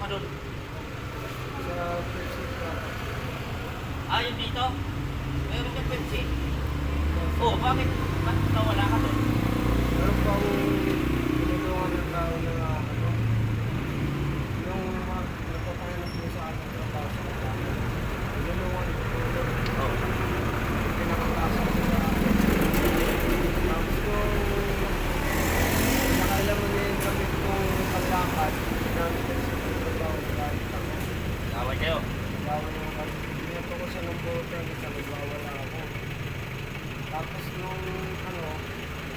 ka doon? Sa Pepsi ka. Ah, yun dito? Meron kang Pepsi? Oh, bakit? Bakit nawala ka doon? Meron pa akong tinulungan ng tao na ano, yung nagpapahinap mo sa akin ng tao sa kanya. Tinulungan ko po. Oh. Pinakatasan ko sa akin. Tapos kung nakailaman niya yung gamit kong panlakad, ginamit ko sa pagtrabaho kahit ako. Away kayo? Bawal naman kami. Binato ko siya ng bote, sa nagbawala ako. Tapos nung ano,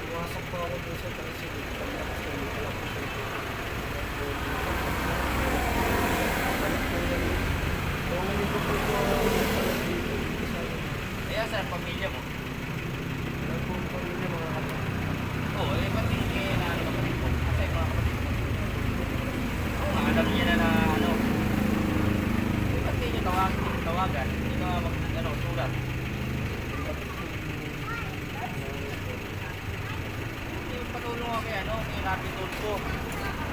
pumasok po ako dun sa tricycle, pagkatapos ko nito ako siya. Balik ko yan. Kung hindi ko po ito dito, Kaya saan ang pamilya mo? nagpumpong niya mga kapatid. Oo, eh, ba't hindi kayo na ano kapatid mo? Kasi mga kapatid mo. Oo, alam niya na ano. Eh, ba't kayo tawagan? Hindi ka ano, sulat. Yung patulong ako kay ano, kay Rapi Tulfo.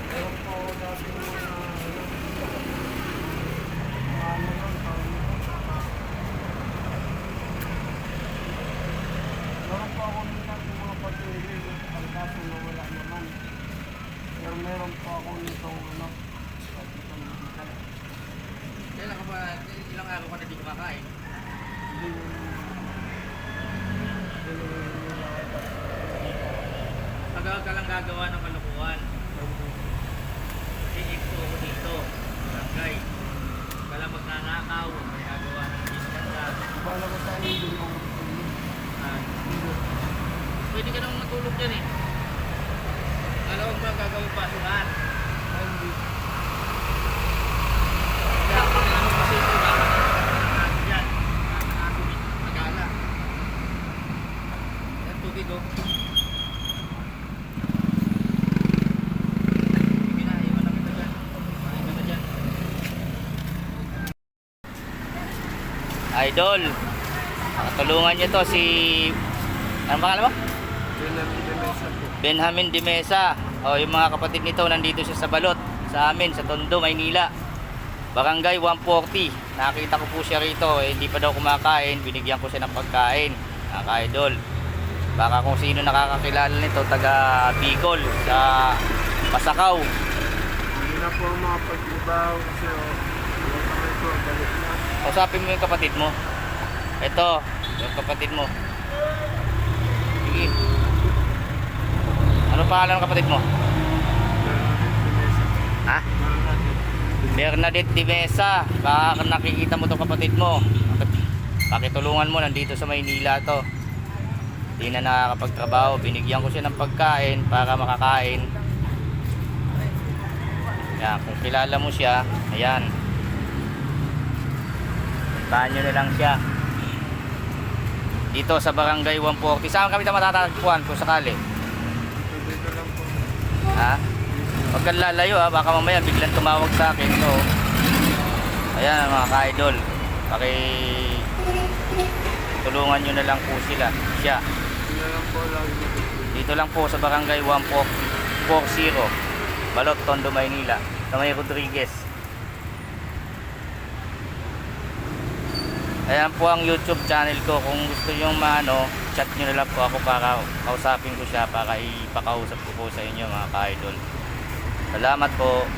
Meron po ako dati mga ano lang, meron po ako minsan yung mga patuloy, ang kaso na wala naman. Pero meron po ako nitong ano, itong medical. Kailan ka ba, ilang araw ka na di kumakain? Tagal ka lang gagawa ng kalokohan. Kasi ko dito, barangay. Kala magnanakaw, may gagawa ng disbanda. Bala ko sa inyo, hindi ako matulog. Pwede ka naman matulog dyan eh. Alam mo ba gagawin pasukan? Hindi. Kaya kung ano kasi ito, dapat natin dyan. Nakakasumit, magala. Yan tubig oh. Sige na, iwan na kita dyan. Mahin ka na dyan. Idol, nakatulungan niyo to si... Anong pangalan mo? Yun ang pinamesa po. Benjamin de Mesa. O, yung mga kapatid nito nandito siya sa Balot, sa amin, sa Tondo, Maynila. Barangay 140. Nakita ko po siya rito. Eh, hindi pa daw kumakain. Binigyan ko siya ng pagkain. Nakaka-idol. Baka kung sino nakakakilala nito, taga Bicol, sa Pasakaw. Hindi na po ang mga pag-ibaw kasi wala kami po, balik na. Kausapin mo yung kapatid mo. Ito, yung kapatid mo. Sige. Ano pangalan ng kapatid mo? Ha? Bernadette de Mesa. Baka nakikita mo itong kapatid mo. Pakitulungan mo, nandito sa Maynila to. Hindi na nakakapagtrabaho. Binigyan ko siya ng pagkain para makakain. Yan, kung kilala mo siya, ayan. Puntahan nyo na lang siya. Dito sa Barangay 140. Saan kami matatagpuan kung sakali? Dito lang po. Ha? Huwag kang lalayo ha, baka mamaya biglang tumawag sa akin. So, ayan mga ka-idol, tulungan nyo na lang po sila. Siya. Hindi lang po lagi. Dito lang po sa Barangay 140, Balot, Tondo, Maynila. Sa may Rodriguez. Ayan po ang YouTube channel ko. Kung gusto nyo maano, chat nyo na lang po ako para kausapin ko siya, para ipakausap ko po sa inyo mga ka-idol. Salamat po.